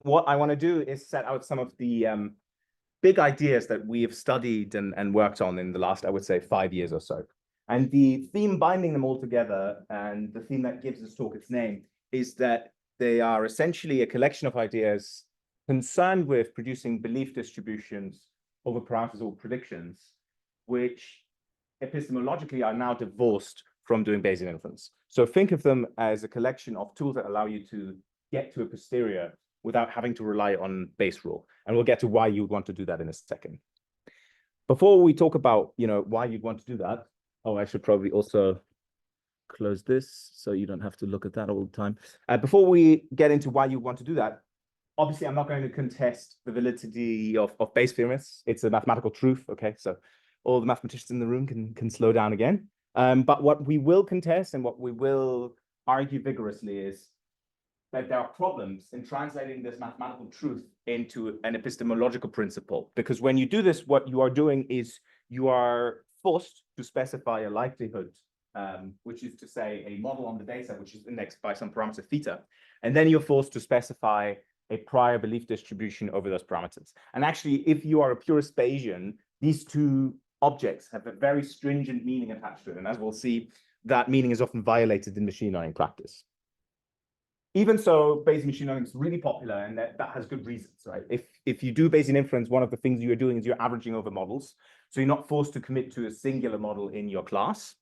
what I want to do is set out some of the big ideas that we have studied and worked on in the last, I would say, 5 years or so. And the theme binding them all together, and the theme that gives this talk its name, is that they are essentially a collection of ideas concerned with producing belief distributions over parameters or predictions, which epistemologically are now divorced from doing Bayesian inference. So think of them as a collection of tools that allow you to get to a posterior without having to rely on base rule. And we'll get to why you would want to do that in a second. Before we talk about, why you'd want to do that, I should probably also close this so you don't have to look at that all the time. Before we get into why you want to do that, obviously, I'm not going to contest the validity of Bayes theorems. It's a mathematical truth, okay? So all the mathematicians in the room can slow down again. But what we will contest and what we will argue vigorously is that there are problems in translating this mathematical truth into an epistemological principle. Because when you do this, what you are doing is you are forced to specify a likelihood, which is to say a model on the data, which is indexed by some parameter theta. And then you're forced to specify a prior belief distribution over those parameters. And actually, if you are a purist Bayesian, these two objects have a very stringent meaning attached to it. And as we'll see, that meaning is often violated in machine learning practice. Even so, Bayesian machine learning is really popular, and that has good reasons, right? If you do Bayesian inference, one of the things you're doing is you're averaging over models. So you're not forced to commit to a singular model in your class.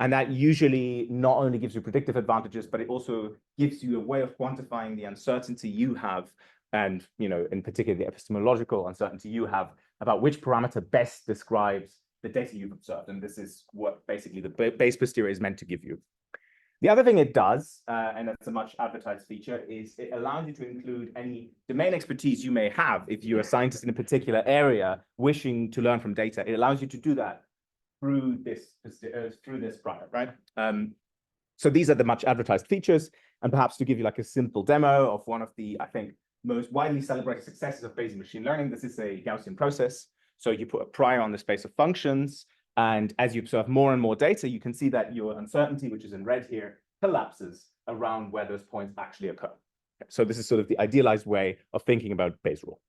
And that usually not only gives you predictive advantages, but it also gives you a way of quantifying the uncertainty you have, and in particular, the epistemological uncertainty you have about which parameter best describes the data you've observed. And this is what basically the Bayes posterior is meant to give you. The other thing it does, and that's a much advertised feature, is it allows you to include any domain expertise you may have if you're a scientist in a particular area wishing to learn from data. It allows you to do that through this product, right? So these are the much advertised features. And perhaps to give you like a simple demo of one of the, I think, most widely celebrated successes of Bayesian machine learning, this is a Gaussian process. So you put a prior on the space of functions. And as you observe more and more data, you can see that your uncertainty, which is in red here, collapses around where those points actually occur. So this is sort of the idealized way of thinking about Bayes' rule.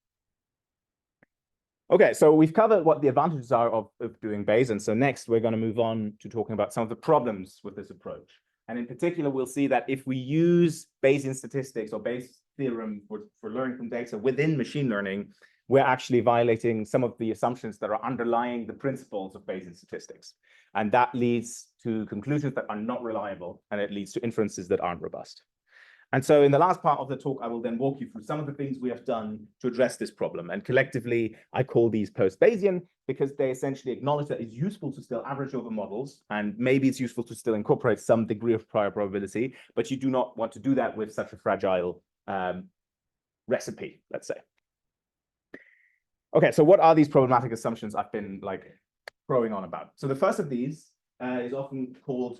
Okay, so we've covered what the advantages are of doing Bayes. And so next, we're going to move on to talking about some of the problems with this approach. And in particular, we'll see that if we use Bayesian statistics or Bayes' theorem for learning from data within machine learning, we're actually violating some of the assumptions that are underlying the principles of Bayesian statistics. And that leads to conclusions that are not reliable, and it leads to inferences that aren't robust. And so in the last part of the talk, I will then walk you through some of the things we have done to address this problem. And collectively, I call these post-Bayesian because they essentially acknowledge that it's useful to still average over models, and maybe it's useful to still incorporate some degree of prior probability, but you do not want to do that with such a fragile recipe, let's say. Okay, so what are these problematic assumptions I've been like throwing on about? So the first of these is often called,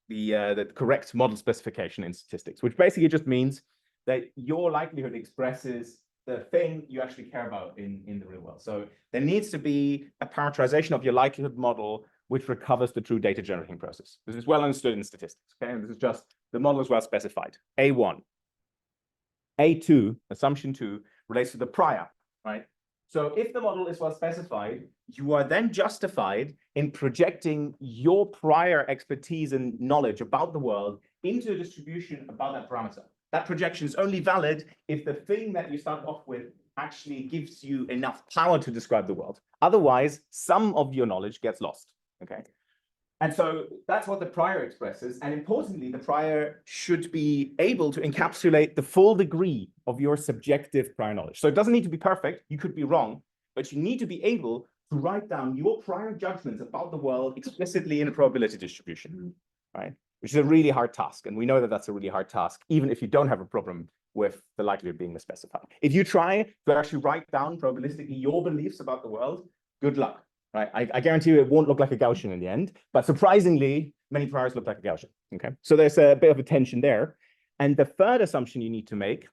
the correct model specification in statistics, which basically just means that your likelihood expresses the thing you actually care about in the real world. So there needs to be a parameterization of your likelihood model which recovers the true data generating process. This is well understood in statistics, okay? And this is just the model is well specified. A1. A2, assumption 2, relates to the prior, right? So if the model is well specified, you are then justified in projecting your prior expertise and knowledge about the world into a distribution about that parameter. That projection is only valid if the thing that you start off with actually gives you enough power to describe the world. Otherwise, some of your knowledge gets lost, okay? And so that's what the prior expresses. And importantly, the prior should be able to encapsulate the full degree of your subjective prior knowledge. So it doesn't need to be perfect. You could be wrong, but you need to be able to write down your prior judgments about the world explicitly in a probability distribution, right? Which is a really hard task. And we know that that's a really hard task, even if you don't have a problem with the likelihood being misspecified. If you try to actually write down probabilistically your beliefs about the world, good luck. Right, I guarantee you it won't look like a Gaussian in the end, but surprisingly, many priors look like a Gaussian, okay? So there's a bit of a tension there. And the third assumption you need to make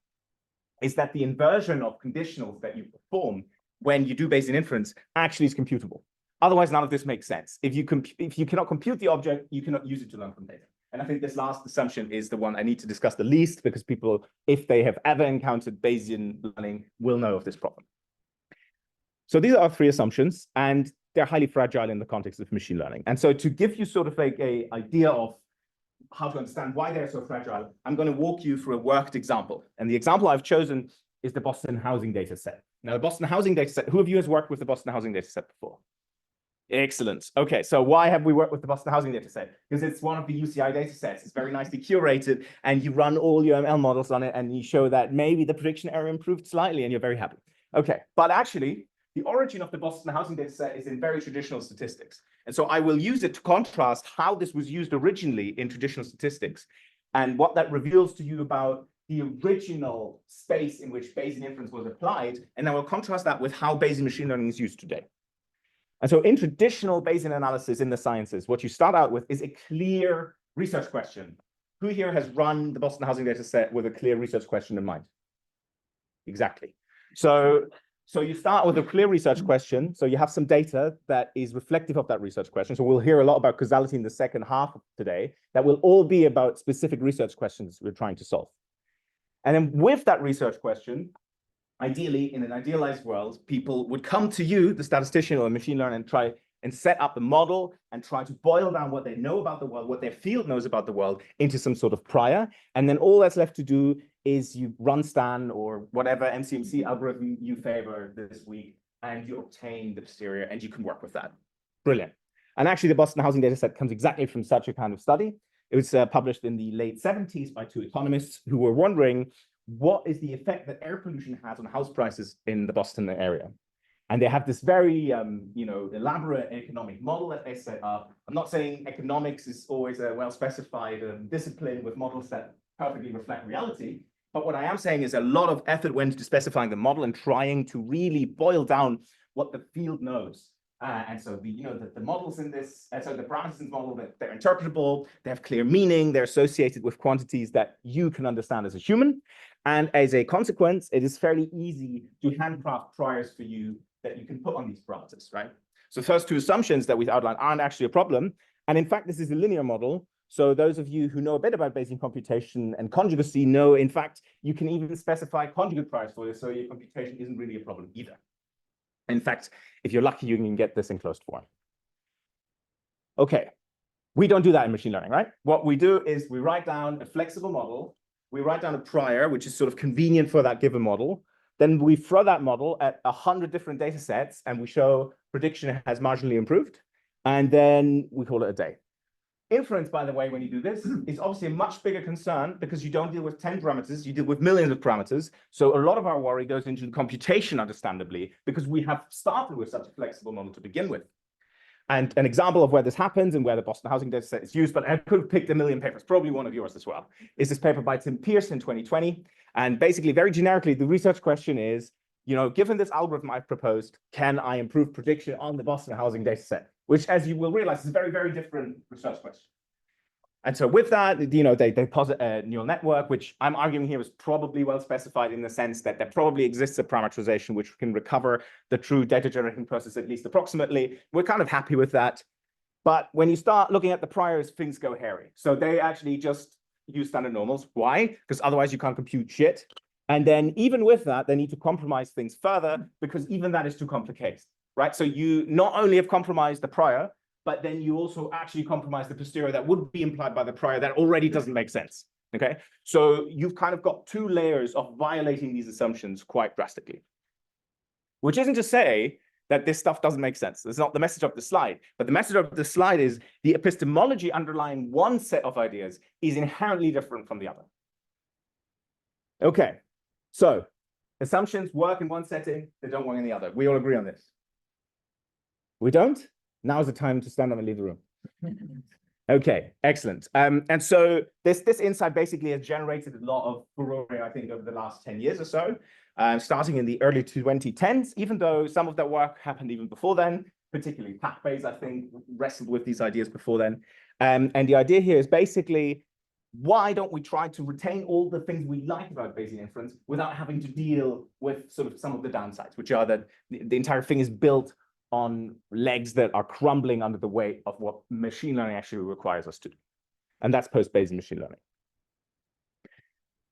is that the inversion of conditionals that you perform when you do Bayesian inference actually is computable. Otherwise, none of this makes sense. If you cannot compute the object, you cannot use it to learn from data. And I think this last assumption is the one I need to discuss the least, because people, if they have ever encountered Bayesian learning, will know of this problem. So these are our three assumptions, and they're highly fragile in the context of machine learning. And so to give you sort of like an idea of how to understand why they're so fragile, I'm going to walk you through a worked example. And the example I've chosen is the Boston housing data set. Now, the Boston housing data set, who of you has worked with the Boston housing data set before? Excellent. Okay, so why have we worked with the Boston housing data set? Because it's one of the UCI data sets. It's very nicely curated, and you run all your ML models on it, and you show that maybe the prediction error improved slightly, and you're very happy. Okay, but actually, the origin of the Boston housing data set is in very traditional statistics. And so I will use it to contrast how this was used originally in traditional statistics and what that reveals to you about the original space in which Bayesian inference was applied. And I will contrast that with how Bayesian machine learning is used today. And so in traditional Bayesian analysis in the sciences, what you start out with is a clear research question. Who here has run the Boston housing data set with a clear research question in mind? Exactly. So you start with a clear research question. So you have some data that is reflective of that research question. So we'll hear a lot about causality in the second half of today. That will all be about specific research questions we're trying to solve. And then with that research question, ideally, in an idealized world, people would come to you, the statistician or the machine learner, and try and set up a model and try to boil down what they know about the world, what their field knows about the world, into some sort of prior. And then all that's left to do is you run Stan or whatever MCMC algorithm you favor this week, and you obtain the posterior, and you can work with that. Brilliant. And actually, the Boston housing data set comes exactly from such a kind of study. It was published in the late 70s by two economists who were wondering, what is the effect that air pollution has on house prices in the Boston area? And they have this very, elaborate economic model that they set up. I'm not saying economics is always a well-specified discipline with models that perfectly reflect reality. But what I am saying is a lot of effort went into specifying the model and trying to really boil down what the field knows. And so the models in this, so the parameters in the model, they're interpretable, they have clear meaning, they're associated with quantities that you can understand as a human. And as a consequence, it is fairly easy to handcraft priors for you that you can put on these parameters, right? So the first two assumptions that we've outlined aren't actually a problem. And in fact, this is a linear model. So those of you who know a bit about Bayesian computation and conjugacy know, in fact, you can even specify conjugate priors for this, so your computation isn't really a problem either. In fact, if you're lucky, you can get this in closed form. Okay, we don't do that in machine learning, right? What we do is we write down a flexible model. We write down a prior, which is sort of convenient for that given model. Then we throw that model at 100 different data sets, and we show prediction has marginally improved. And then we call it a day. Inference, by the way, when you do this, is obviously a much bigger concern because you don't deal with 10 parameters, you deal with millions of parameters. So a lot of our worry goes into the computation, understandably, because we have started with such a flexible model to begin with. And an example of where this happens and where the Boston housing data set is used, but I could have picked a million papers, probably one of yours as well, is this paper by Tim Pierce in 2020. And basically, very generically, the research question is, given this algorithm I've proposed, can I improve prediction on the Boston housing data set? Which, as you will realize, is a very, very different research question. And so with that, they posit a neural network, which I'm arguing here is probably well specified in the sense that there probably exists a parameterization which can recover the true data generating process, at least approximately. We're kind of happy with that. But when you start looking at the priors, things go hairy. So they actually just use standard normals. Why? Because otherwise you can't compute shit. And then even with that, they need to compromise things further because even that is too complicated, right? So you not only have compromised the prior, but then you also actually compromise the posterior that would be implied by the prior that already doesn't make sense, okay? So you've kind of got two layers of violating these assumptions quite drastically. Which isn't to say that this stuff doesn't make sense. It's not the message of the slide, but the message of the slide is the epistemology underlying one set of ideas is inherently different from the other. Okay, so assumptions work in one setting, they don't work in the other. We all agree on this. We don't? Now's the time to stand up and leave the room. Okay, excellent. And so this insight basically has generated a lot of furore, I think, over the last 10 years or so, starting in the early 2010s, even though some of that work happened even before then, particularly Pack-Bayes, I think, wrestled with these ideas before then. And the idea here is basically, why don't we try to retain all the things we like about Bayesian inference without having to deal with sort of some of the downsides, which are that the entire thing is built on legs that are crumbling under the weight of what machine learning actually requires us to do. And that's post-Bayesian machine learning.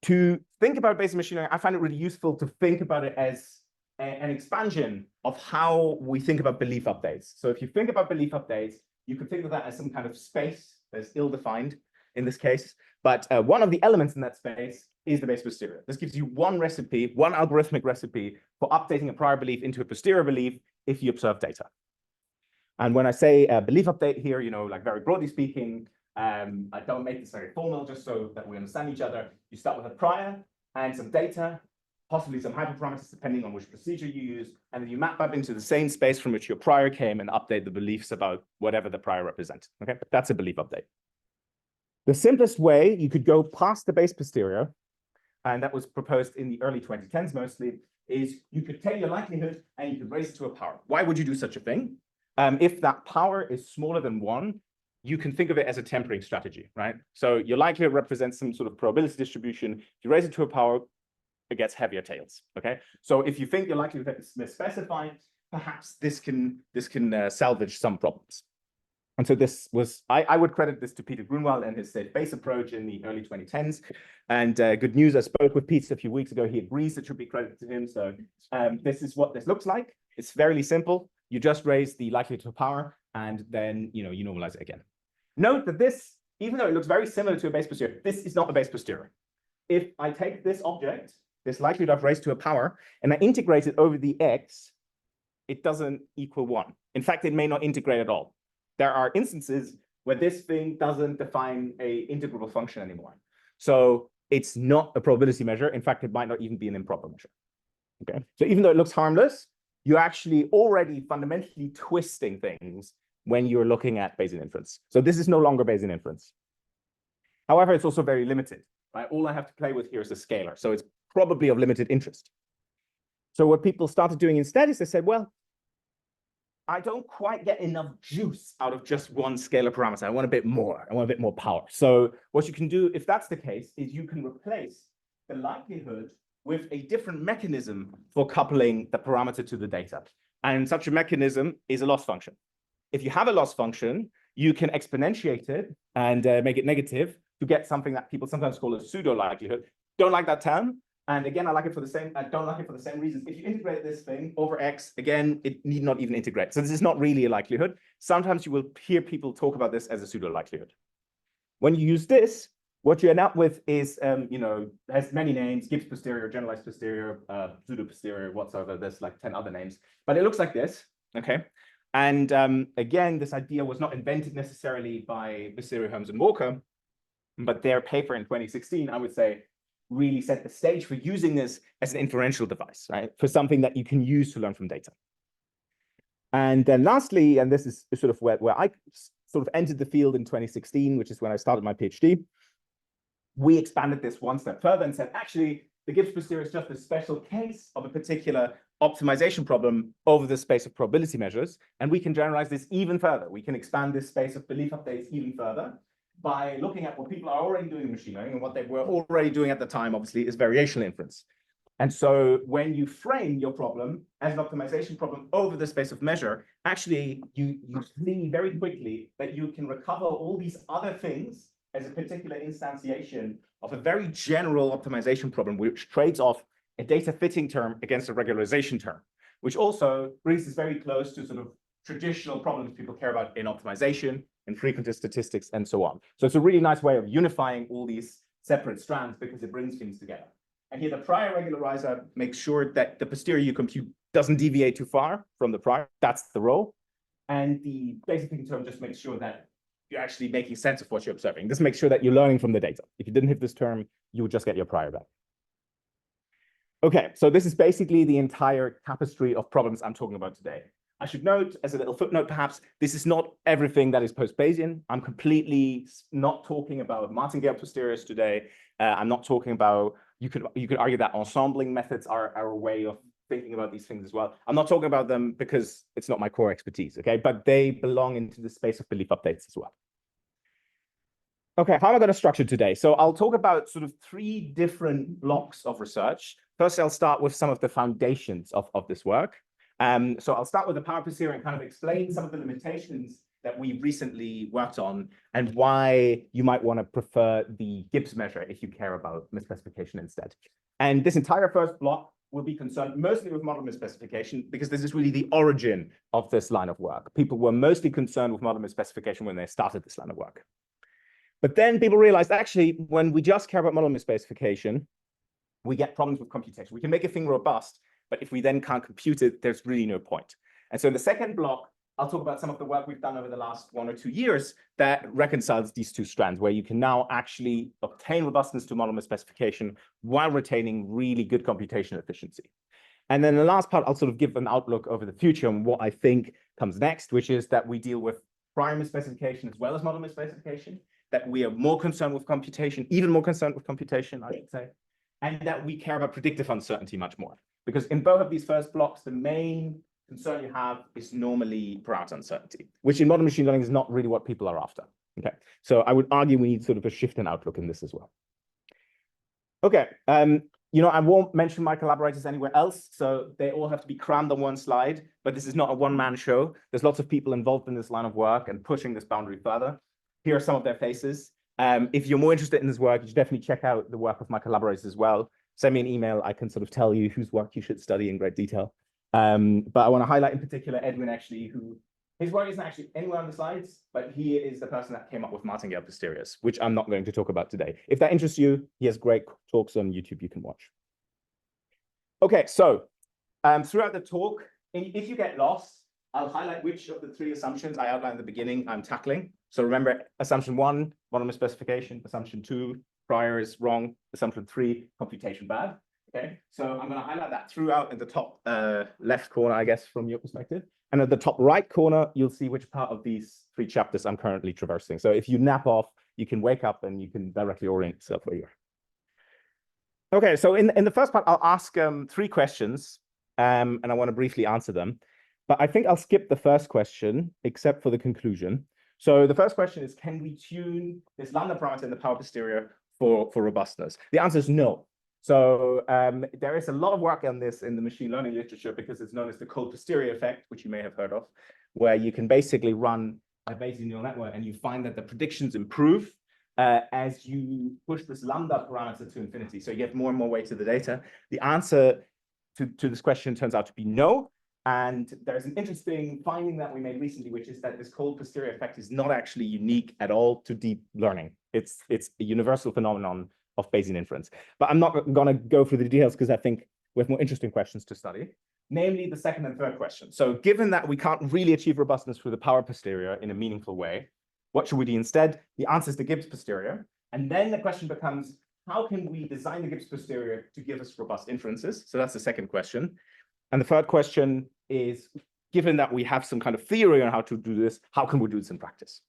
To think about Bayesian machine learning, I find it really useful to think about it as an expansion of how we think about belief updates. So if you think about belief updates, you could think of that as some kind of space that's ill-defined in this case. But one of the elements in that space is the base posterior. This gives you one recipe, one algorithmic recipe for updating a prior belief into a posterior belief if you observe data. And when I say belief update here, like very broadly speaking, I don't make this very formal just so that we understand each other. You start with a prior and some data, possibly some hyperparameters depending on which procedure you use, and then you map up into the same space from which your prior came and update the beliefs about whatever the prior represents. Okay, that's a belief update. The simplest way you could go past the base posterior, and that was proposed in the early 2010s mostly, is you could take your likelihood and you could raise it to a power. Why would you do such a thing? If that power is smaller than 1, you can think of it as a tempering strategy, right? So your likelihood represents some sort of probability distribution. If you raise it to a power, it gets heavier tails, okay? So if you think your likelihood is misspecified, perhaps this can salvage some problems. And so this was, I would credit this to Peter Grunwald and his safe base approach in the early 2010s. And good news, I spoke with Pete a few weeks ago. He agrees it should be credited to him. So this is what this looks like. It's fairly simple. You just raise the likelihood to a power, and then you normalize it again. Note that this, even though it looks very similar to a base posterior, this is not a base posterior. If I take this object, this likelihood I've raised to a power, and I integrate it over the x, it doesn't equal 1. In fact, it may not integrate at all. There are instances where this thing doesn't define an integrable function anymore. So it's not a probability measure. In fact, it might not even be an improper measure. Okay. So even though it looks harmless, you're actually already fundamentally twisting things when you're looking at Bayesian inference. So this is no longer Bayesian inference. However, it's also very limited, right? All I have to play with here is a scalar. So it's probably of limited interest. So what people started doing instead is they said, well, I don't quite get enough juice out of just one scalar parameter. I want a bit more. I want a bit more power. So what you can do, if that's the case, is you can replace the likelihood with a different mechanism for coupling the parameter to the data. And such a mechanism is a loss function. If you have a loss function, you can exponentiate it and make it negative to get something that people sometimes call a pseudo likelihood. Don't like that term. And again, I like it for the same, I don't like it for the same reasons. If you integrate this thing over x, again, it need not even integrate. So this is not really a likelihood. Sometimes you will hear people talk about this as a pseudo likelihood. When you use this, what you end up with is, has many names: Gibbs posterior, generalized posterior, pseudo posterior, whatsoever. There's like 10 other names, but it looks like this, okay? And again, this idea was not invented necessarily by Posterior, Holmes, and Walker, but their paper in 2016, I would say, really set the stage for using this as an inferential device, right? For something that you can use to learn from data. And then lastly, and this is sort of where I sort of entered the field in 2016, which is when I started my PhD, we expanded this one step further and said, actually, the Gibbs posterior is just a special case of a particular optimization problem over the space of probability measures. And we can generalize this even further. We can expand this space of belief updates even further by looking at what people are already doing in machine learning, and what they were already doing at the time, obviously, is variational inference. And so when you frame your problem as an optimization problem over the space of measure, actually, you see very quickly that you can recover all these other things as a particular instantiation of a very general optimization problem, which trades off a data fitting term against a regularization term, which also brings us very close to sort of traditional problems people care about in optimization, in frequentist statistics, and so on. So it's a really nice way of unifying all these separate strands because it brings things together. And here the prior regularizer makes sure that the posterior you compute doesn't deviate too far from the prior. That's the role. And the basic fitting term just makes sure that you're actually making sense of what you're observing. This makes sure that you're learning from the data. If you didn't have this term, you would just get your prior back. Okay, so this is basically the entire tapestry of problems I'm talking about today. I should note, as a little footnote perhaps, this is not everything that is post-Bayesian. I'm completely not talking about martingale posteriors today. I'm not talking about, you could argue that ensembling methods are a way of thinking about these things as well. I'm not talking about them because it's not my core expertise, okay? But they belong into the space of belief updates as well. Okay, how am I going to structure today? So I'll talk about sort of 3 different blocks of research. First, I'll start with some of the foundations of this work. So I'll start with the power posterior and kind of explain some of the limitations that we recently worked on and why you might want to prefer the Gibbs measure if you care about misspecification instead. And this entire first block will be concerned mostly with model misspecification because this is really the origin of this line of work. People were mostly concerned with model misspecification when they started this line of work. But then people realized actually when we just care about model misspecification, we get problems with computation. We can make a thing robust, but if we then can't compute it, there's really no point. And so in the second block, I'll talk about some of the work we've done over the last 1 or 2 years that reconciles these two strands, where you can now actually obtain robustness to model misspecification while retaining really good computation efficiency. And then the last part, I'll sort of give an outlook over the future and what I think comes next, which is that we deal with prior misspecification as well as model misspecification, that we are more concerned with computation, even more concerned with computation, I should say, and that we care about predictive uncertainty much more. Because in both of these first blocks, the main concern you have is normally parameter uncertainty, which in modern machine learning is not really what people are after. Okay, so I would argue we need sort of a shift in outlook in this as well. Okay, you know, I won't mention my collaborators anywhere else, so they all have to be crammed on one slide, but this is not a one-man show. There's lots of people involved in this line of work and pushing this boundary further. Here are some of their faces. If you're more interested in this work, you should definitely check out the work of my collaborators as well. Send me an email. I can sort of tell you whose work you should study in great detail. But I want to highlight in particular Edwin, actually, who his work isn't actually anywhere on the slides, but he is the person that came up with martingale posteriors, which I'm not going to talk about today. If that interests you, he has great talks on YouTube you can watch. Okay, so throughout the talk, if you get lost, I'll highlight which of the 3 assumptions I outlined at the beginning I'm tackling. So remember, assumption 1, model misspecification. Assumption 2, prior is wrong. Assumption 3, computation bad. Okay, so I'm going to highlight that throughout in the top left corner, I guess, from your perspective. And at the top right corner, you'll see which part of these 3 chapters I'm currently traversing. So if you nap off, you can wake up and you can directly orient yourself where you are. Okay, so in the first part, I'll ask 3 questions, and I want to briefly answer them. But I think I'll skip the first question, except for the conclusion. So the first question is, can we tune this lambda parameter in the power posterior for robustness? The answer is no. So there is a lot of work on this in the machine learning literature because it's known as the cold posterior effect, which you may have heard of, where you can basically run a Bayesian neural network and you find that the predictions improve as you push this lambda parameter to infinity. So you get more and more weight to the data. The answer to this question turns out to be no. And there's an interesting finding that we made recently, which is that this cold posterior effect is not actually unique at all to deep learning. It's a universal phenomenon of Bayesian inference. But I'm not going to go through the details because I think we have more interesting questions to study, namely the second and third question. So given that we can't really achieve robustness through the power posterior in a meaningful way, what should we do instead? The answer is the Gibbs posterior. And then the question becomes, how can we design the Gibbs posterior to give us robust inferences? So that's the second question. And the third question is, given that we have some kind of theory on how to do this, how can we do this in practice?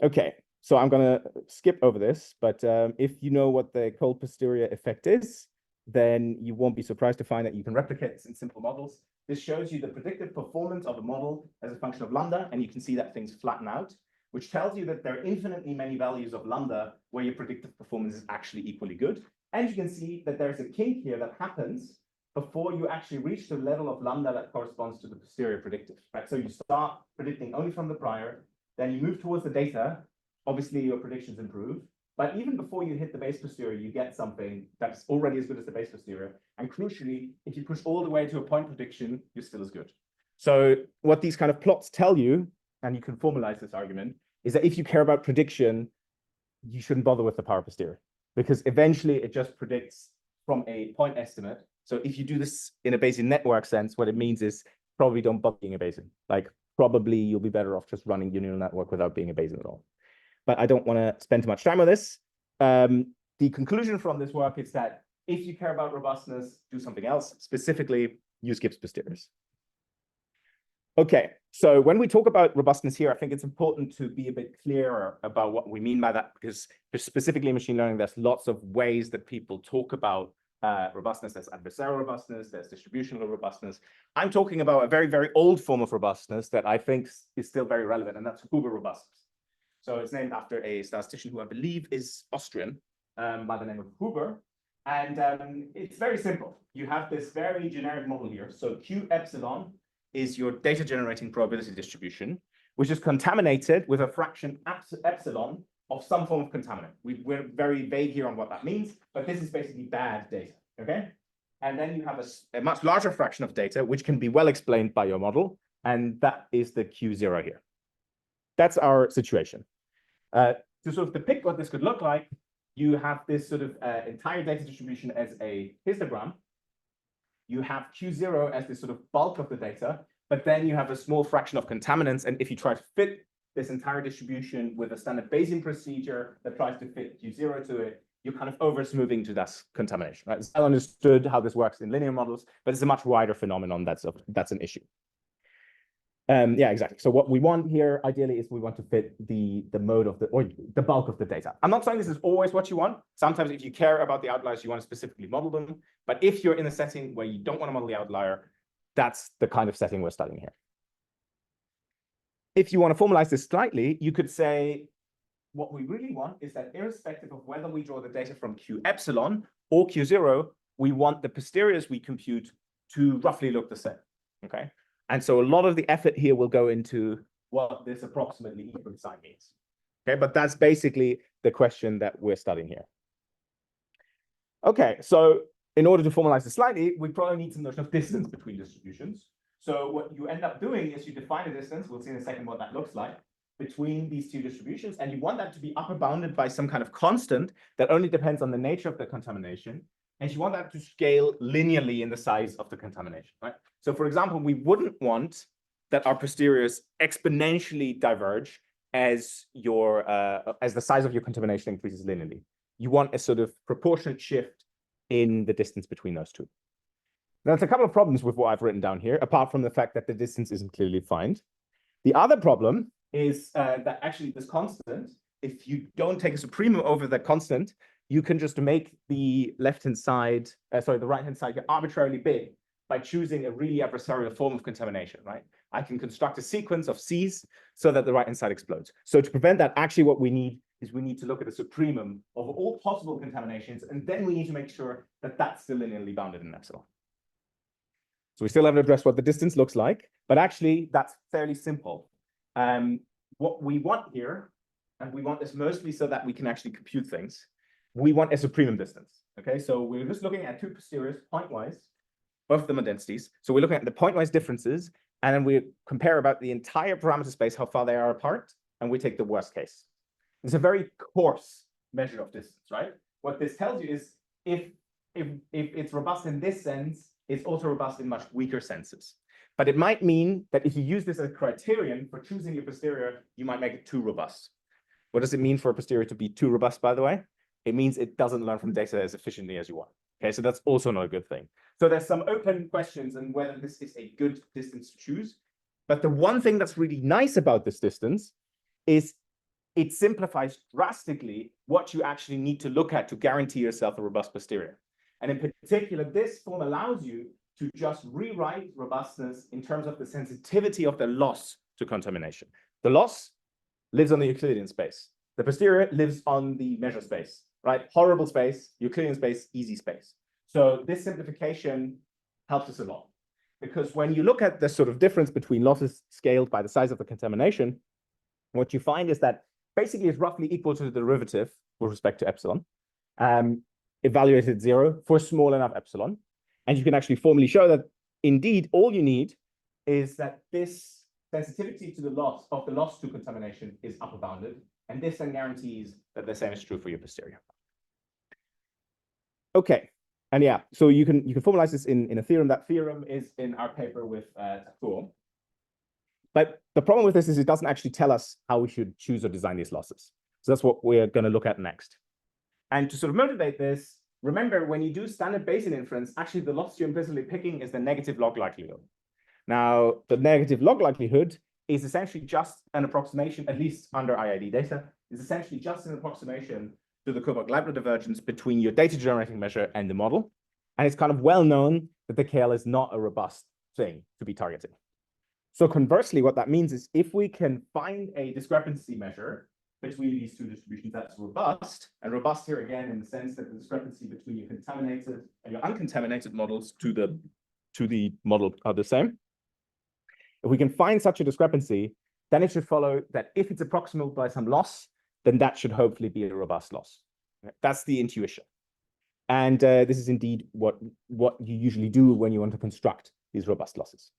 Okay, so I'm going to skip over this, but if you know what the cold posterior effect is, then you won't be surprised to find that you can replicate this in simple models. This shows you the predictive performance of a model as a function of lambda, and you can see that things flatten out, which tells you that there are infinitely many values of lambda where your predictive performance is actually equally good. And you can see that there's a kink here that happens before you actually reach the level of lambda that corresponds to the posterior predictive, right? So you start predicting only from the prior, then you move towards the data. Obviously, your predictions improve. But even before you hit the base posterior, you get something that's already as good as the base posterior. And crucially, if you push all the way to a point prediction, you're still as good. So what these kind of plots tell you, and you can formalize this argument, is that if you care about prediction, you shouldn't bother with the power posterior, because eventually it just predicts from a point estimate. So if you do this in a Bayesian network sense, what it means is probably don't bother being a Bayesian. Like probably you'll be better off just running your neural network without being a Bayesian at all. But I don't want to spend too much time on this. The conclusion from this work is that if you care about robustness, do something else, specifically use Gibbs posteriors. Okay, so when we talk about robustness here, I think it's important to be a bit clearer about what we mean by that, because specifically in machine learning, there's lots of ways that people talk about robustness. There's adversarial robustness, there's distributional robustness. I'm talking about a very, very old form of robustness that I think is still very relevant, and that's Huber robustness. So it's named after a statistician who I believe is Austrian by the name of Huber. And it's very simple. You have this very generic model here. So Q epsilon is your data generating probability distribution, which is contaminated with a fraction epsilon of some form of contaminant. We're very vague here on what that means, but this is basically bad data, okay? And then you have a much larger fraction of data, which can be well explained by your model, and that is the Q0 here. That's our situation. To sort of depict what this could look like, you have this sort of entire data distribution as a histogram. You have Q0 as this sort of bulk of the data, but then you have a small fraction of contaminants. And if you try to fit this entire distribution with a standard Bayesian procedure that tries to fit Q0 to it, you're kind of over-smoothing to that contamination, right? It's well understood how this works in linear models, but it's a much wider phenomenon that's an issue. Yeah, exactly. So what we want here, ideally, is we want to fit the mode of or the bulk of the data. I'm not saying this is always what you want. Sometimes if you care about the outliers, you want to specifically model them. But if you're in a setting where you don't want to model the outlier, that's the kind of setting we're studying here. If you want to formalize this slightly, you could say what we really want is that irrespective of whether we draw the data from Q epsilon or Q0, we want the posteriors we compute to roughly look the same, okay? And so a lot of the effort here will go into what this approximately equal sign means. Okay, but that's basically the question that we're studying here. Okay, so in order to formalize this slightly, we probably need some notion of distance between distributions. So what you end up doing is you define a distance, we'll see in a second what that looks like, between these two distributions, and you want that to be upper bounded by some kind of constant that only depends on the nature of the contamination. And you want that to scale linearly in the size of the contamination, right? So for example, we wouldn't want that our posteriors exponentially diverge as the size of your contamination increases linearly. You want a sort of proportionate shift in the distance between those two. Now, there's a couple of problems with what I've written down here, apart from the fact that the distance isn't clearly defined. The other problem is that actually this constant, if you don't take a supremum over the constant, you can just make the right-hand side get arbitrarily big by choosing a really adversarial form of contamination, right? I can construct a sequence of Cs so that the right-hand side explodes. So to prevent that, actually what we need is we need to look at a supremum of all possible contaminations, and then we need to make sure that that's still linearly bounded in epsilon. So we still haven't addressed what the distance looks like, but actually that's fairly simple. What we want here, and we want this mostly so that we can actually compute things, we want a supremum distance, okay? So we're just looking at two posteriors pointwise, both of them are densities. So we're looking at the pointwise differences, and then we compare about the entire parameter space, how far they are apart, and we take the worst case. It's a very coarse measure of distance, right? What this tells you is if it's robust in this sense, it's also robust in much weaker senses. But it might mean that if you use this as a criterion for choosing your posterior, you might make it too robust. What does it mean for a posterior to be too robust, by the way? It means it doesn't learn from data as efficiently as you want. Okay, so that's also not a good thing. So there's some open questions on whether this is a good distance to choose. But the one thing that's really nice about this distance is it simplifies drastically what you actually need to look at to guarantee yourself a robust posterior. And in particular, this form allows you to just rewrite robustness in terms of the sensitivity of the loss to contamination. The loss lives on the Euclidean space. The posterior lives on the measure space, right? Horrible space, Euclidean space, easy space. So this simplification helps us a lot, because when you look at the sort of difference between losses scaled by the size of the contamination, what you find is that basically it's roughly equal to the derivative with respect to epsilon, evaluated at 0 for small enough epsilon. And you can actually formally show that indeed all you need is that this sensitivity to the loss to contamination is upper bounded. And this then guarantees that the same is true for your posterior. Okay, and yeah, so you can formalize this in a theorem. That theorem is in our paper with Tractability. But the problem with this is it doesn't actually tell us how we should choose or design these losses. So that's what we're going to look at next. And to sort of motivate this, remember when you do standard Bayesian inference, actually the loss you're implicitly picking is the negative log likelihood. Now, the negative log likelihood is essentially just an approximation, at least under IID data, is essentially just an approximation to the Kullback-Leibler divergence between your data generating measure and the model. And it's kind of well known that the KL is not a robust thing to be targeting. So conversely, what that means is if we can find a discrepancy measure between these two distributions that's robust, and robust here again in the sense that the discrepancy between your contaminated and your uncontaminated models to the model are the same. If we can find such a discrepancy, then it should follow that if it's approximable by some loss, then that should hopefully be a robust loss. That's the intuition. And this is indeed what you usually do when you want to construct these robust losses.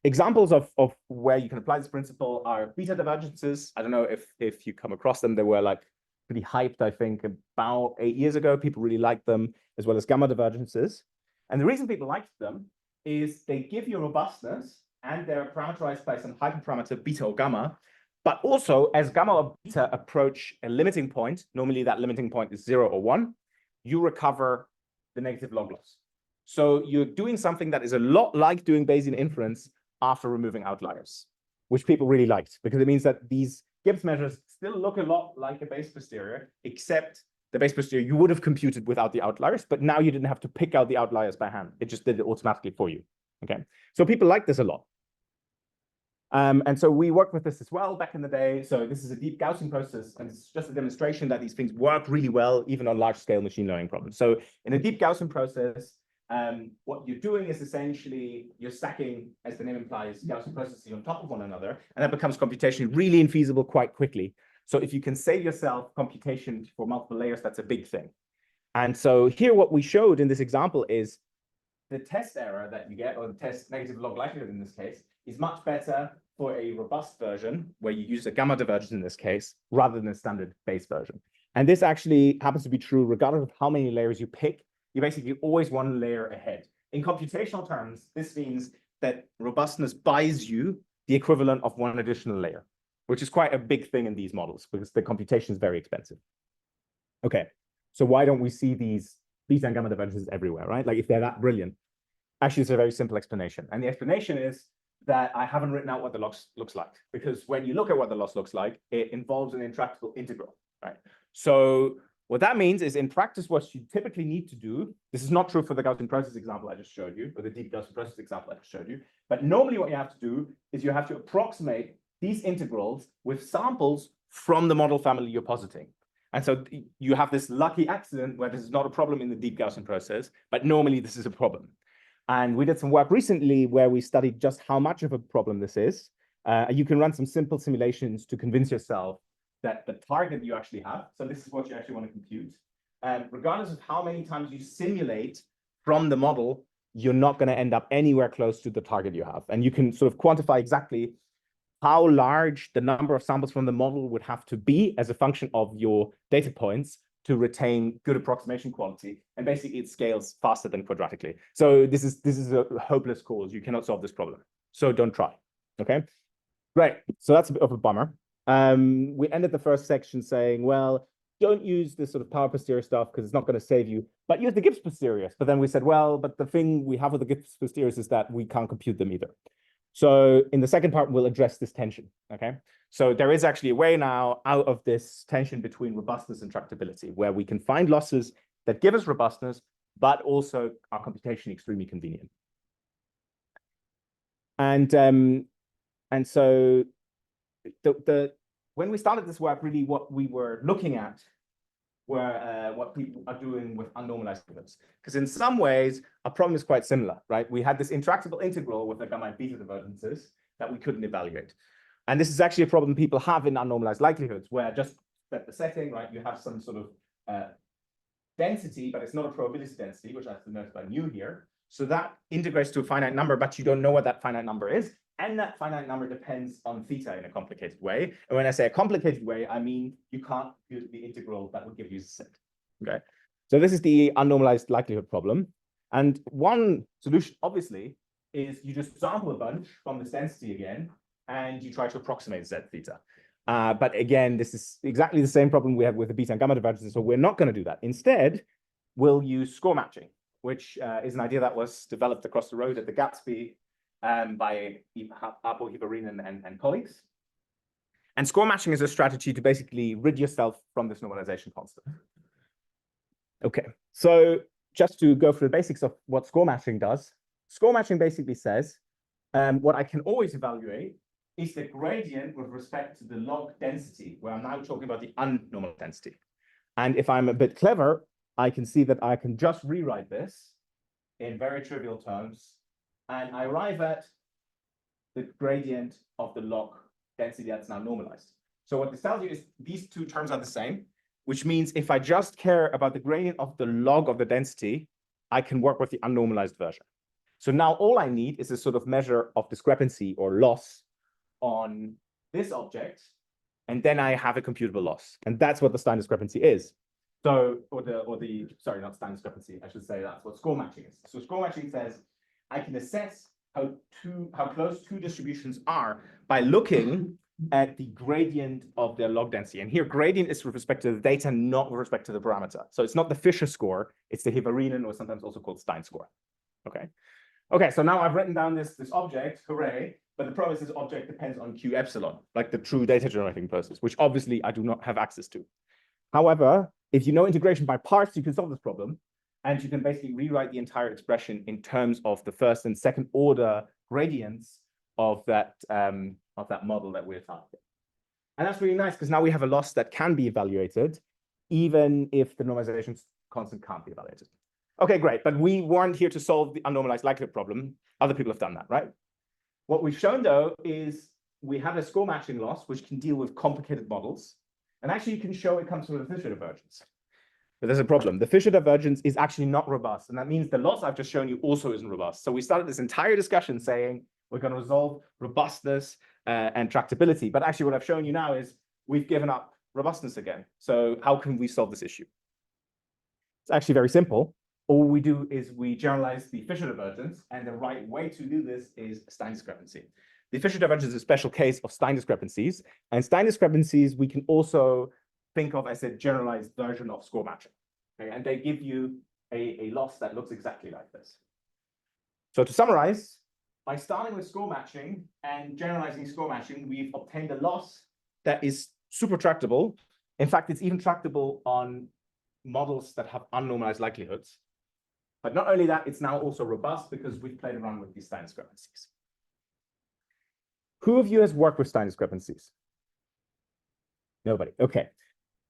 Examples of where you can apply this principle are beta divergences. I don't know if you come across them. They were like pretty hyped, I think, about 8 years ago. People really liked them, as well as gamma divergences. And the reason people liked them is they give you robustness, and they're parameterized by some hyperparameter beta or gamma. But also, as gamma or beta approach a limiting point, normally that limiting point is 0 or 1, you recover the negative log loss. So you're doing something that is a lot like doing Bayesian inference after removing outliers, which people really liked, because it means that these Gibbs measures still look a lot like a base posterior, except the base posterior you would have computed without the outliers, but now you didn't have to pick out the outliers by hand. It just did it automatically for you. Okay, so people like this a lot. And so we worked with this as well back in the day. So this is a deep Gaussian process, and it's just a demonstration that these things work really well, even on large-scale machine learning problems. So in a deep Gaussian process, what you're doing is essentially you're stacking, as the name implies, Gaussian processes on top of one another, and that becomes computationally really infeasible quite quickly. So if you can save yourself computation for multiple layers, that's a big thing. And so here what we showed in this example is the test error that you get, or the test negative log likelihood in this case, is much better for a robust version where you use a gamma divergence in this case, rather than a standard base version. And this actually happens to be true regardless of how many layers you pick. You're basically always one layer ahead. In computational terms, this means that robustness buys you the equivalent of one additional layer, which is quite a big thing in these models because the computation is very expensive. Okay, so why don't we see these beta and gamma divergences everywhere, right? Like if they're that brilliant. Actually, it's a very simple explanation. And the explanation is that I haven't written out what the loss looks like, because when you look at what the loss looks like, it involves an intractable integral, right? So what that means is in practice, what you typically need to do, this is not true for the Gaussian process example I just showed you, or the deep Gaussian process example I just showed you, but normally what you have to do is you have to approximate these integrals with samples from the model family you're positing. And so you have this lucky accident where this is not a problem in the deep Gaussian process, but normally this is a problem. And we did some work recently where we studied just how much of a problem this is. You can run some simple simulations to convince yourself that the target you actually have, so this is what you actually want to compute, regardless of how many times you simulate from the model, you're not going to end up anywhere close to the target you have. And you can sort of quantify exactly how large the number of samples from the model would have to be as a function of your data points to retain good approximation quality. And basically it scales faster than quadratically. So this is a hopeless cause. You cannot solve this problem. So don't try, okay? Right, so that's a bit of a bummer. We ended the first section saying, well, don't use this sort of power posterior stuff because it's not going to save you, but use the Gibbs posteriors. But then we said, well, but the thing we have with the Gibbs posteriors is that we can't compute them either. So in the second part, we'll address this tension, okay? So there is actually a way now out of this tension between robustness and tractability, where we can find losses that give us robustness, but also are computationally extremely convenient. And so when we started this work, really what we were looking at were what people are doing with unnormalized limits. Because in some ways, our problem is quite similar, right? We had this intractable integral with the gamma and beta divergences that we couldn't evaluate. And this is actually a problem people have in unnormalized likelihoods, where just set the setting, right? You have some sort of density, but it's not a probability density, which I have to note by mu here. So that integrates to a finite number, but you don't know what that finite number is. And that finite number depends on theta in a complicated way. And when I say a complicated way, I mean you can't use the integral that would give you a set. Okay. So this is the unnormalized likelihood problem. And one solution, obviously, is you just sample a bunch from this density again, and you try to approximate Z theta. But again, this is exactly the same problem we have with the beta and gamma divergences, so we're not going to do that. Instead, we'll use score matching, which is an idea that was developed across the road at the Gatsby by Apo Hibarinen and colleagues. And score matching is a strategy to basically rid yourself from this normalization constant. Okay, so just to go through the basics of what score matching does, score matching basically says what I can always evaluate is the gradient with respect to the log density, where I'm now talking about the unnormal density. And if I'm a bit clever, I can see that I can just rewrite this in very trivial terms, and I arrive at the gradient of the log density that's now normalized. So what this tells you is these two terms are the same, which means if I just care about the gradient of the log of the density, I can work with the unnormalized version. So now all I need is a sort of measure of discrepancy or loss on this object, and then I have a computable loss. And that's what the Stein discrepancy is. So, sorry, not Stein discrepancy, I should say that's what score matching is. So score matching says I can assess how close two distributions are by looking at the gradient of their log density. And here gradient is with respect to the data, not with respect to the parameter. So it's not the Fisher score, it's the Hivarinen, or sometimes also called Stein score. Okay. Okay, so now I've written down this object, hooray, but the problem is this object depends on Q epsilon, like the true data generating process, which obviously I do not have access to. However, if you know integration by parts, you can solve this problem, and you can basically rewrite the entire expression in terms of the first and second order gradients of that model that we're targeting. And that's really nice because now we have a loss that can be evaluated, even if the normalization constant can't be evaluated. Okay, great, but we weren't here to solve the unnormalized likelihood problem. Other people have done that, right? What we've shown, though, is we have a score matching loss, which can deal with complicated models. And actually, you can show it comes from a Fisher divergence. But there's a problem. The Fisher divergence is actually not robust. And that means the loss I've just shown you also isn't robust. So we started this entire discussion saying we're going to resolve robustness and tractability. But actually, what I've shown you now is we've given up robustness again. So how can we solve this issue? It's actually very simple. All we do is we generalize the Fisher divergence, and the right way to do this is Stein discrepancy. The Fisher divergence is a special case of Stein discrepancies, and Stein discrepancies we can also think of as a generalized version of score matching. Okay? And they give you a loss that looks exactly like this. So to summarize, by starting with score matching and generalizing score matching, we've obtained a loss that is super tractable. In fact, it's even tractable on models that have unnormalized likelihoods. But not only that, it's now also robust because we've played around with these Stein discrepancies. Who of you has worked with Stein discrepancies? Nobody. Okay,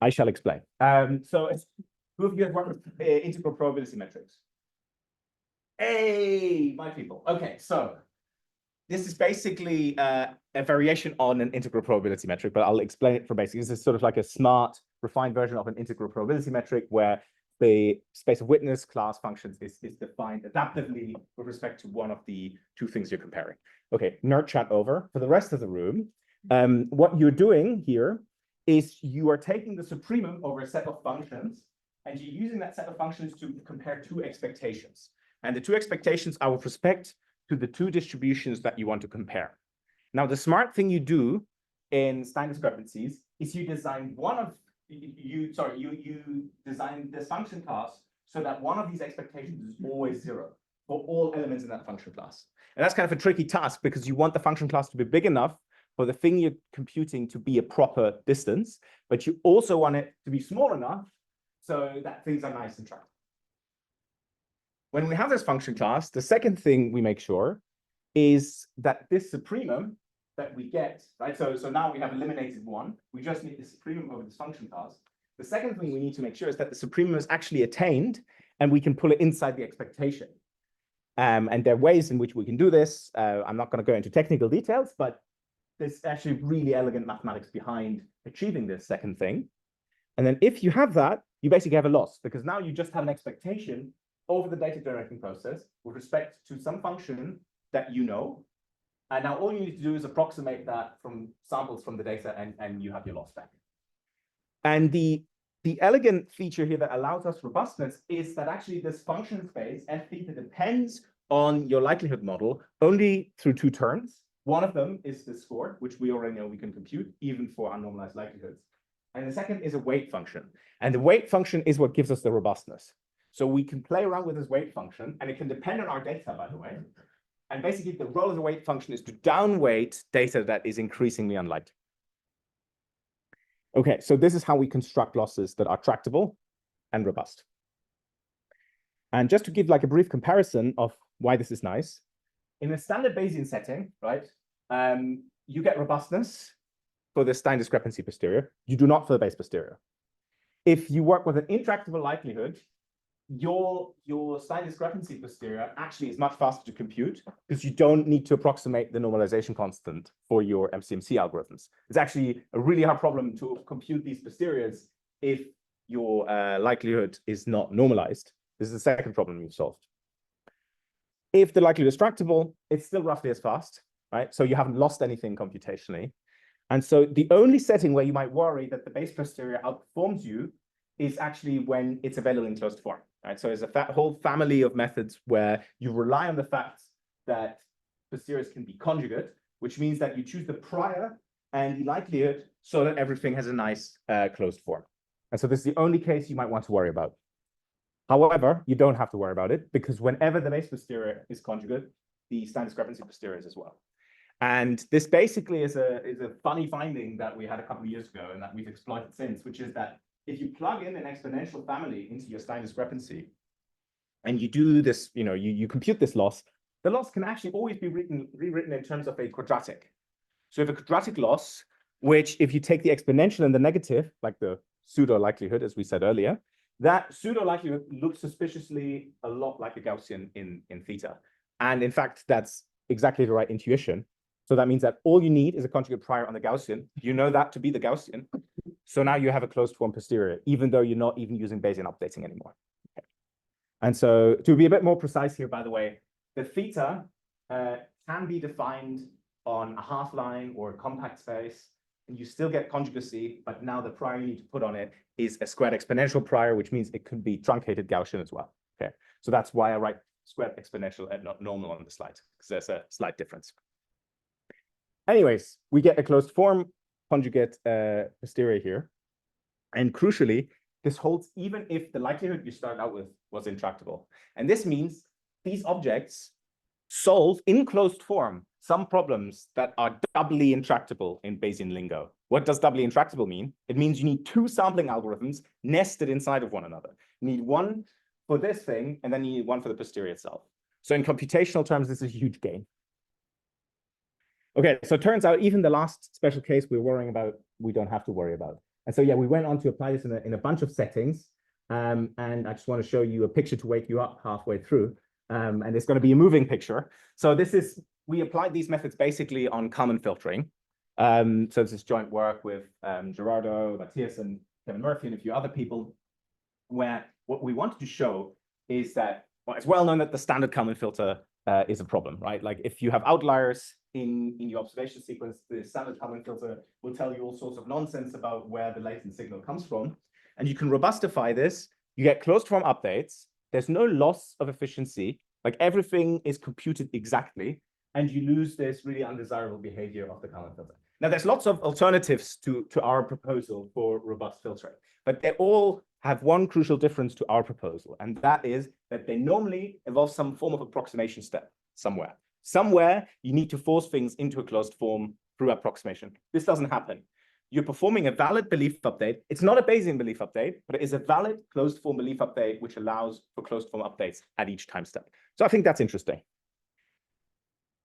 I shall explain. Who of you has worked with integral probability metrics? Hey, my people. Okay, so this is basically a variation on an integral probability metric, but I'll explain it for basic. This is sort of like a smart, refined version of an integral probability metric where the space of witness class functions is defined adaptively with respect to one of the two things you're comparing. Okay, nerd chat over. For the rest of the room, what you're doing here is you are taking the supremum over a set of functions, and you're using that set of functions to compare two expectations. And the two expectations are with respect to the two distributions that you want to compare. Now, the smart thing you do in Stein discrepancies is you design you design this function class so that one of these expectations is always 0 for all elements in that function class. And that's kind of a tricky task because you want the function class to be big enough for the thing you're computing to be a proper distance, but you also want it to be small enough so that things are nice and tractable. When we have this function class, the second thing we make sure is that this supremum that we get, right? So now we have eliminated one. We just need the supremum over this function class. The second thing we need to make sure is that the supremum is actually attained, and we can pull it inside the expectation. And there are ways in which we can do this. I'm not going to go into technical details, but there's actually really elegant mathematics behind achieving this second thing. And then if you have that, you basically have a loss, because now you just have an expectation over the data generating process with respect to some function that you know. And now all you need to do is approximate that from samples from the data, and you have your loss back. And the elegant feature here that allows us robustness is that actually this function space, f theta, depends on your likelihood model only through two terms. One of them is the score, which we already know we can compute, even for unnormalized likelihoods. And the second is a weight function. And the weight function is what gives us the robustness. So we can play around with this weight function, and it can depend on our data, by the way. And basically, the role of the weight function is to downweight data that is increasingly unlikely. Okay, so this is how we construct losses that are tractable and robust. And just to give like a brief comparison of why this is nice, in a standard Bayesian setting, right, you get robustness for the Stein discrepancy posterior. You do not for the base posterior. If you work with an intractable likelihood, your sign discrepancy posterior actually is much faster to compute because you don't need to approximate the normalization constant for your MCMC algorithms. It's actually a really hard problem to compute these posteriors if your likelihood is not normalized. This is the second problem you've solved. If the likelihood is tractable, it's still roughly as fast, right? So you haven't lost anything computationally. And so the only setting where you might worry that the base posterior outperforms you is actually when it's available in closed form, right? So there's a whole family of methods where you rely on the fact that posteriors can be conjugate, which means that you choose the prior and the likelihood so that everything has a nice closed form. And so this is the only case you might want to worry about. However, you don't have to worry about it because whenever the base posterior is conjugate, the standard discrepancy posterior is as well. And this basically is a funny finding that we had a couple of years ago and that we've exploited since, which is that if you plug in an exponential family into your sign discrepancy and you do this, you compute this loss, the loss can actually always be rewritten in terms of a quadratic. So you have a quadratic loss, which if you take the exponential and the negative, like the pseudo likelihood, as we said earlier, that pseudo likelihood looks suspiciously a lot like a Gaussian in theta. And in fact, that's exactly the right intuition. So that means that all you need is a conjugate prior on the Gaussian. You know that to be the Gaussian. So now you have a closed form posterior, even though you're not even using Bayesian updating anymore. Okay. And so to be a bit more precise here, by the way, the theta can be defined on a half line or a compact space, and you still get conjugacy, but now the prior you need to put on it is a squared exponential prior, which means it could be truncated Gaussian as well. Okay, so that's why I write squared exponential and not normal on the slide, because there's a slight difference. Anyways, we get a closed form conjugate posterior here. And crucially, this holds even if the likelihood you started out with was intractable. And this means these objects solve in closed form some problems that are doubly intractable in Bayesian lingo. What does doubly intractable mean? It means you need two sampling algorithms nested inside of one another. You need one for this thing, and then you need one for the posterior itself. So in computational terms, this is a huge gain. Okay, so it turns out even the last special case we're worrying about, we don't have to worry about. And so, yeah, we went on to apply this in a bunch of settings. And I just want to show you a picture to wake you up halfway through. And it's going to be a moving picture. So we applied these methods basically on Kalman filtering. So this is joint work with Gerardo, Matthias, and Kevin Murphy, and a few other people, where what we wanted to show is that, well, it's well known that the standard Kalman filter is a problem, right? Like if you have outliers in your observation sequence, the standard Kalman filter will tell you all sorts of nonsense about where the latent signal comes from. And you can robustify this. You get closed form updates. There's no loss of efficiency. Like everything is computed exactly. And you lose this really undesirable behavior of the Kalman filter. Now, there's lots of alternatives to our proposal for robust filtering, but they all have one crucial difference to our proposal, and that is that they normally involve some form of approximation step somewhere. Somewhere you need to force things into a closed form through approximation. This doesn't happen. You're performing a valid belief update. It's not a Bayesian belief update, but it is a valid closed form belief update, which allows for closed form updates at each time step. So I think that's interesting.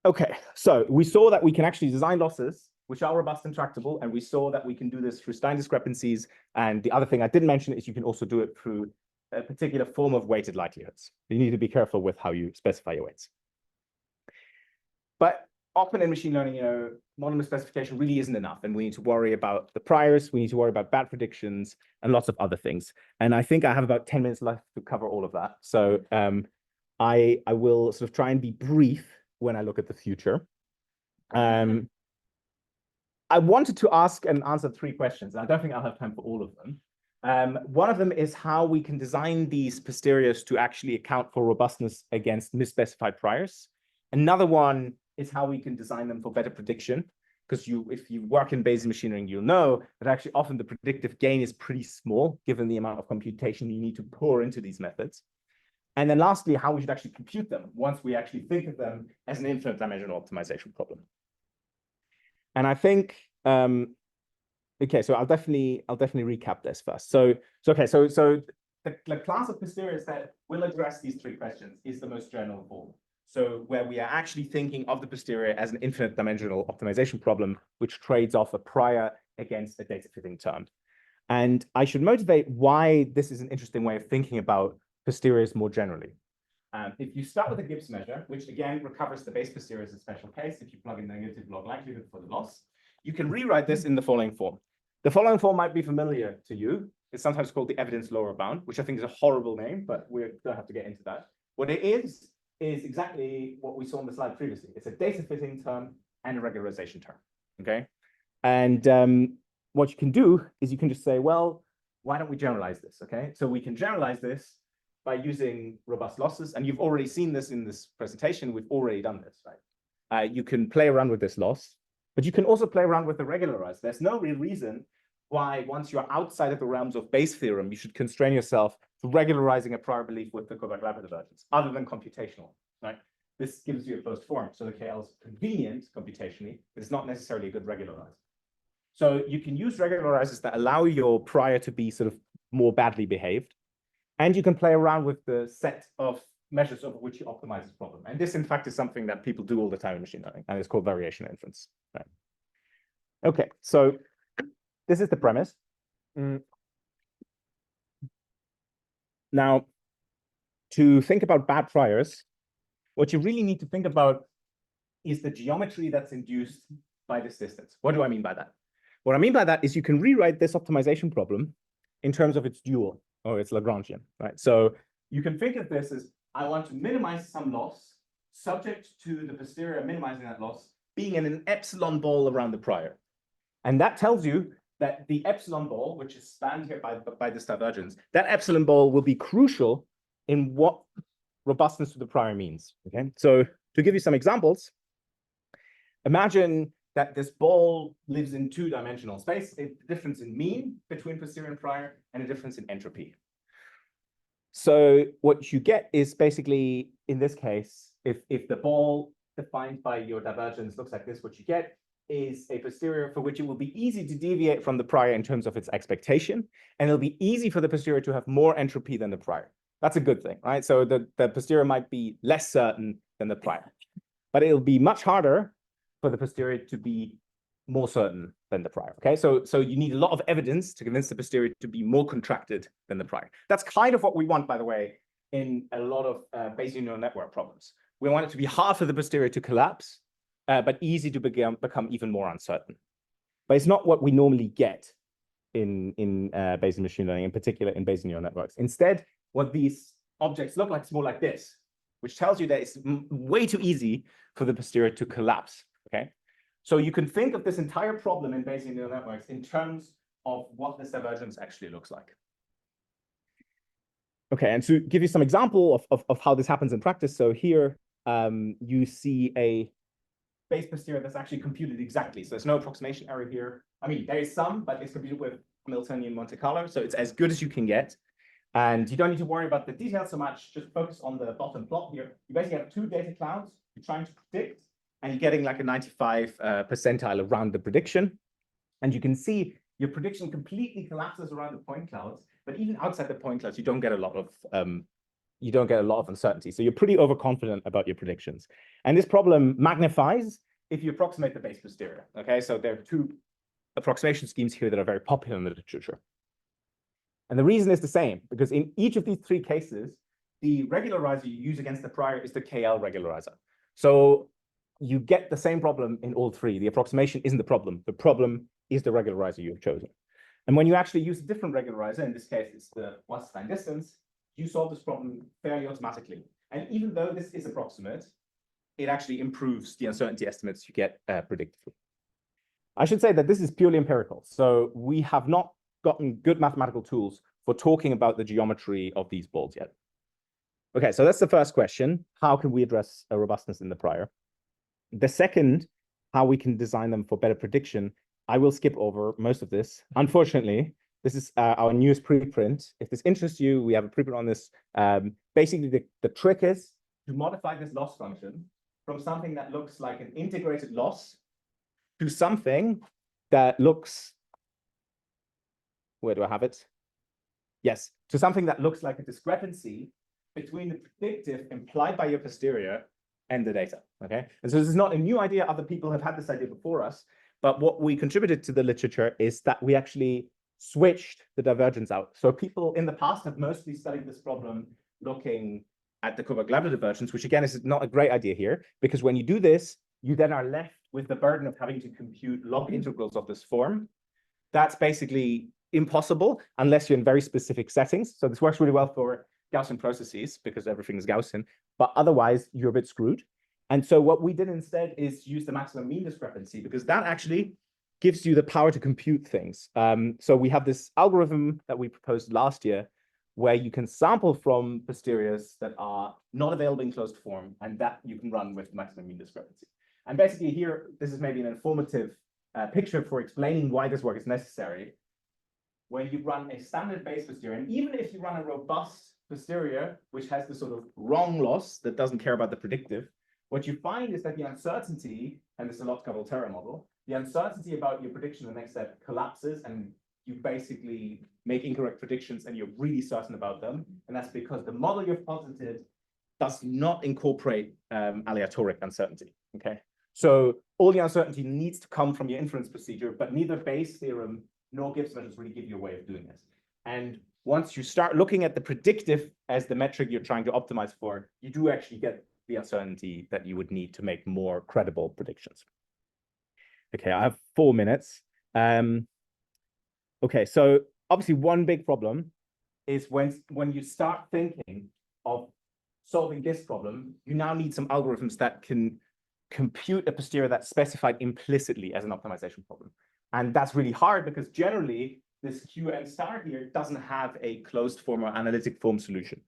Okay, so we saw that we can actually design losses which are robust and tractable, and we saw that we can do this through Stein discrepancies. And the other thing I didn't mention is you can also do it through a particular form of weighted likelihoods. You need to be careful with how you specify your weights. But often in machine learning, monomer specification really isn't enough, and we need to worry about the priors, we need to worry about bad predictions, and lots of other things. And I think I have about 10 minutes left to cover all of that. So I will sort of try and be brief when I look at the future. I wanted to ask and answer 3 questions. I don't think I'll have time for all of them. One of them is how we can design these posteriors to actually account for robustness against misspecified priors. Another one is how we can design them for better prediction, because if you work in Bayesian machine learning, you'll know that actually often the predictive gain is pretty small, given the amount of computation you need to pour into these methods. And then lastly, how we should actually compute them once we actually think of them as an infinite dimensional optimization problem. And I think, okay, so I'll definitely recap this first. So the class of posteriors that will address these 3 questions is the most general form. So where we are actually thinking of the posterior as an infinite dimensional optimization problem, which trades off a prior against a data fitting term. And I should motivate why this is an interesting way of thinking about posteriors more generally. If you start with a Gibbs measure, which again recovers the base posterior as a special case, if you plug in negative log likelihood for the loss, you can rewrite this in the following form. The following form might be familiar to you. It's sometimes called the evidence lower bound, which I think is a horrible name, but we don't have to get into that. What it is exactly what we saw on the slide previously. It's a data fitting term and a regularization term, okay? And what you can do is you can just say, well, why don't we generalize this, okay? So we can generalize this by using robust losses, and you've already seen this in this presentation. We've already done this, right? You can play around with this loss, but you can also play around with the regularizer. There's no real reason why, once you're outside of the realms of Bayes' theorem, you should constrain yourself to regularizing a prior belief with the Kovac-Lambert divergence, other than computational, right? This gives you a closed form, so the KL is convenient computationally, but it's not necessarily a good regularizer. So you can use regularizers that allow your prior to be sort of more badly behaved, and you can play around with the set of measures over which you optimize this problem. And this, in fact, is something that people do all the time in machine learning, and it's called variation inference. Right? Okay, so this is the premise. Now, to think about bad priors, what you really need to think about is the geometry that's induced by this distance. What do I mean by that? What I mean by that is you can rewrite this optimization problem in terms of its dual, or its Lagrangian, right? So you can think of this as, I want to minimize some loss subject to the posterior minimizing that loss being in an epsilon ball around the prior. And that tells you that the epsilon ball, which is spanned here by this divergence, that epsilon ball will be crucial in what robustness to the prior means, okay? So to give you some examples, imagine that this ball lives in two-dimensional space, a difference in mean between posterior and prior, and a difference in entropy. So what you get is basically, in this case, if the ball defined by your divergence looks like this, what you get is a posterior for which it will be easy to deviate from the prior in terms of its expectation, and it'll be easy for the posterior to have more entropy than the prior. That's a good thing, right? So the posterior might be less certain than the prior, but it'll be much harder for the posterior to be more certain than the prior, okay? So you need a lot of evidence to convince the posterior to be more contracted than the prior. That's kind of what we want, by the way, in a lot of Bayesian neural network problems. We want it to be hard for the posterior to collapse, but easy to become even more uncertain. But it's not what we normally get in Bayesian machine learning, in particular in Bayesian neural networks. Instead, what these objects look like is more like this, which tells you that it's way too easy for the posterior to collapse, okay? So you can think of this entire problem in Bayesian neural networks in terms of what this divergence actually looks like. Okay, and to give you some example of how this happens in practice, so here you see a Bayes posterior that's actually computed exactly. So there's no approximation error here. I mean, there is some, but it's computed with Hamiltonian Monte Carlo, so it's as good as you can get. And you don't need to worry about the details so much, just focus on the bottom plot here. You basically have two data clouds you're trying to predict, and you're getting like a 95 percentile around the prediction. And you can see your prediction completely collapses around the point clouds, but even outside the point clouds, you don't get a lot of uncertainty. So you're pretty overconfident about your predictions. And this problem magnifies if you approximate the Bayes posterior, okay? So there are two approximation schemes here that are very popular in the literature. And the reason is the same, because in each of these three cases, the regularizer you use against the prior is the KL regularizer. So you get the same problem in all three. The approximation isn't the problem. The problem is the regularizer you've chosen. And when you actually use a different regularizer, in this case, it's the Wasserstein distance, you solve this problem fairly automatically. And even though this is approximate, it actually improves the uncertainty estimates you get predictively. I should say that this is purely empirical. So we have not gotten good mathematical tools for talking about the geometry of these balls yet. Okay, so that's the first question. How can we address a robustness in the prior? The second, how we can design them for better prediction. I will skip over most of this. Unfortunately, this is our newest preprint. If this interests you, we have a preprint on this. Basically, the trick is to modify this loss function from something that looks like an integrated loss to something that looks, where do I have it? Yes, to something that looks like a discrepancy between the predictive implied by your posterior and the data, okay? And so this is not a new idea. Other people have had this idea before us, but what we contributed to the literature is that we actually switched the divergence out. So people in the past have mostly studied this problem looking at the covariant divergence, which again is not a great idea here, because when you do this, you then are left with the burden of having to compute log integrals of this form. That's basically impossible unless you're in very specific settings. So this works really well for Gaussian processes because everything is Gaussian, but otherwise you're a bit screwed. And so what we did instead is use the maximum mean discrepancy, because that actually gives you the power to compute things. So we have this algorithm that we proposed last year where you can sample from posteriors that are not available in closed form, and that you can run with maximum mean discrepancy. And basically here, this is maybe an informative picture for explaining why this work is necessary. When you run a standard base posterior, and even if you run a robust posterior, which has the sort of wrong loss that doesn't care about the predictive, what you find is that the uncertainty, and this is a lot of Volterra model, the uncertainty about your prediction in the next step collapses, and you basically make incorrect predictions and you're really certain about them. And that's because the model you've posited does not incorporate aleatoric uncertainty, okay? So all the uncertainty needs to come from your inference procedure, but neither Bayes' theorem nor Gibbs measures really give you a way of doing this. And once you start looking at the predictive as the metric you're trying to optimize for, you do actually get the uncertainty that you would need to make more credible predictions. Okay, I have 4 minutes. Okay, so obviously one big problem is when you start thinking of solving this problem, you now need some algorithms that can compute a posterior that's specified implicitly as an optimization problem. And that's really hard because generally this QN star here doesn't have a closed form or analytic form solution.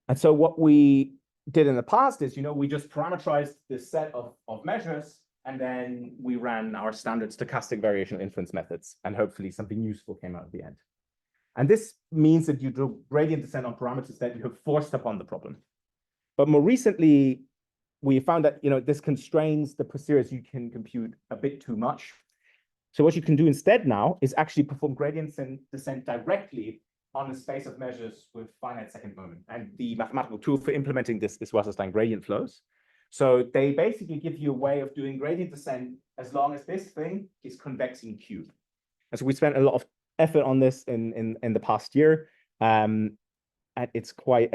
And so what we did in the past is, we just parameterized this set of measures, and then we ran our standard stochastic variational inference methods, and hopefully something useful came out at the end. And this means that you do gradient descent on parameters that you have forced upon the problem. But more recently, we found that this constrains the posteriors you can compute a bit too much. So what you can do instead now is actually perform gradient descent directly on a space of measures with finite second moment. And the mathematical tool for implementing this is Wasserstein gradient flows. So they basically give you a way of doing gradient descent as long as this thing is convex in Q. And so we spent a lot of effort on this in the past year. And it's quite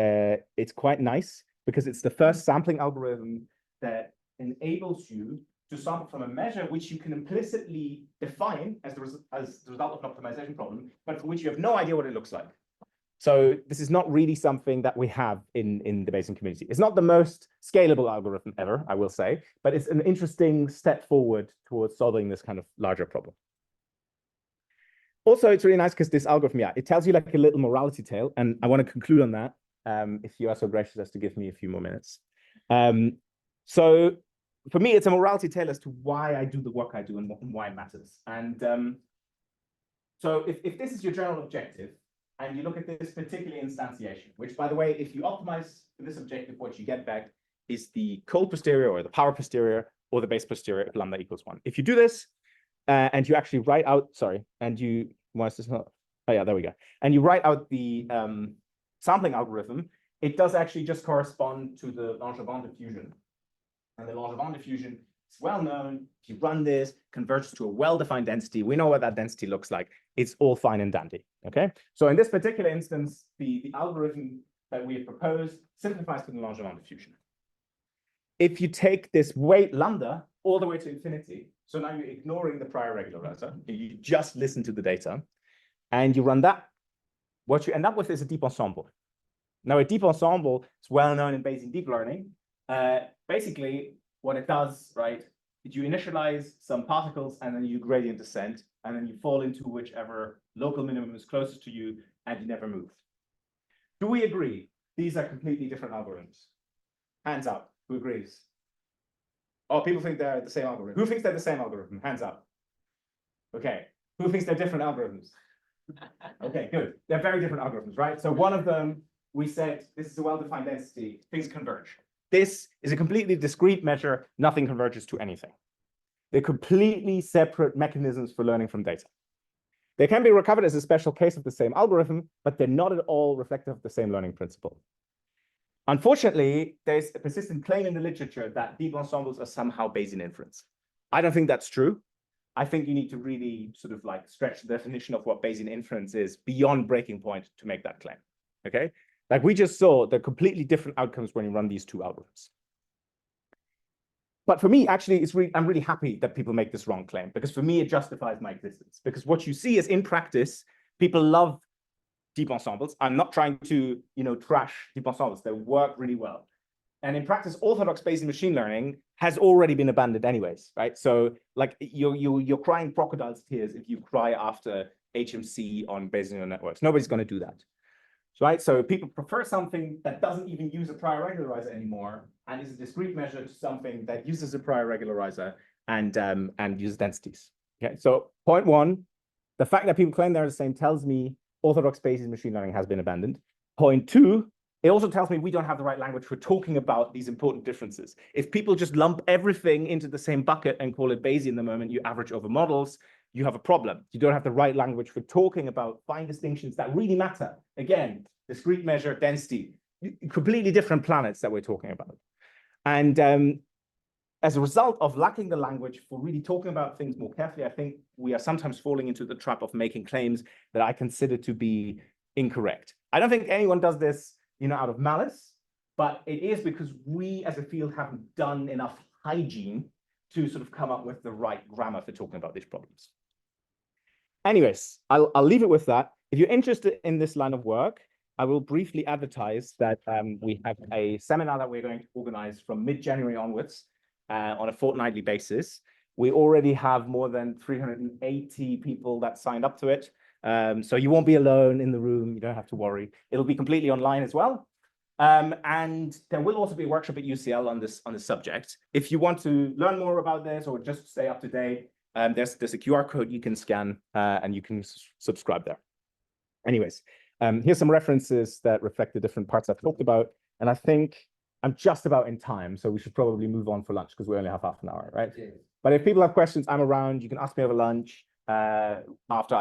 nice because it's the first sampling algorithm that enables you to sample from a measure which you can implicitly define as the result of an optimization problem, but for which you have no idea what it looks like. So this is not really something that we have in the Bayesian community. It's not the most scalable algorithm ever, I will say, but it's an interesting step forward towards solving this kind of larger problem. Also, it's really nice because this algorithm, it tells you like a little morality tale, and I want to conclude on that, if you are so gracious as to give me a few more minutes. So for me, it's a morality tale as to why I do the work I do and why it matters. And so if this is your general objective, and you look at this particular instantiation, which, by the way, if you optimize for this objective, what you get back is the cold posterior or the power posterior or the base posterior if lambda equals 1. If you do this and you actually write out, and you, why is this not? Oh, yeah, there we go. And you write out the sampling algorithm, it does actually just correspond to the Langevin diffusion. And the Langevin diffusion is well known. If you run this, converges to a well-defined density. We know what that density looks like. It's all fine and dandy. Okay. So in this particular instance, the algorithm that we have proposed simplifies to the Langevin diffusion. If you take this weight lambda all the way to infinity, so now you're ignoring the prior regularizer, you just listen to the data, and you run that, what you end up with is a deep ensemble. Now, a deep ensemble is well known in Bayesian deep learning. Basically, what it does, right, is you initialize some particles and then you gradient descent, and then you fall into whichever local minimum is closest to you, and you never move. Do we agree these are completely different algorithms? Hands up. Who agrees? Oh, people think they're the same algorithm. Who thinks they're the same algorithm? Hands up. Okay. Who thinks they're different algorithms? Okay, good. They're very different algorithms, right? So one of them, we said, this is a well-defined density. Things converge. This is a completely discrete measure. Nothing converges to anything. They're completely separate mechanisms for learning from data. They can be recovered as a special case of the same algorithm, but they're not at all reflective of the same learning principle. Unfortunately, there's a persistent claim in the literature that deep ensembles are somehow Bayesian inference. I don't think that's true. I think you need to really sort of like stretch the definition of what Bayesian inference is beyond breaking point to make that claim. Okay. Like we just saw, they're completely different outcomes when you run these two algorithms. But for me, actually, I'm really happy that people make this wrong claim, because for me, it justifies my existence. Because what you see is in practice, people love deep ensembles. I'm not trying to, trash deep ensembles. They work really well. And in practice, orthodox Bayesian machine learning has already been abandoned anyways, right? So like you're crying crocodile's tears if you cry after HMC on Bayesian neural networks. Nobody's going to do that. Right, so people prefer something that doesn't even use a prior regularizer anymore and is a discrete measure to something that uses a prior regularizer and uses densities. Okay, so point one, the fact that people claim they're the same tells me orthodox Bayesian machine learning has been abandoned. Point two, it also tells me we don't have the right language for talking about these important differences. If people just lump everything into the same bucket and call it Bayesian the moment you average over models, you have a problem. You don't have the right language for talking about fine distinctions that really matter. Again, discrete measure, density, completely different planets that we're talking about. And as a result of lacking the language for really talking about things more carefully, I think we are sometimes falling into the trap of making claims that I consider to be incorrect. I don't think anyone does this, out of malice, but it is because we as a field haven't done enough hygiene to sort of come up with the right grammar for talking about these problems. Anyways, I'll leave it with that. If you're interested in this line of work, I will briefly advertise that we have a seminar that we're going to organize from mid-January onwards on a fortnightly basis. We already have more than 380 people that signed up to it. So you won't be alone in the room. You don't have to worry. It'll be completely online as well. And there will also be a workshop at UCL on this subject. If you want to learn more about this or just stay up to date, there's a QR code you can scan and you can subscribe there. Anyways, here's some references that reflect the different parts I've talked about. And I think I'm just about in time, so we should probably move on for lunch because we only have half an hour, right? Yeah. But if people have questions, I'm around. You can ask me over lunch after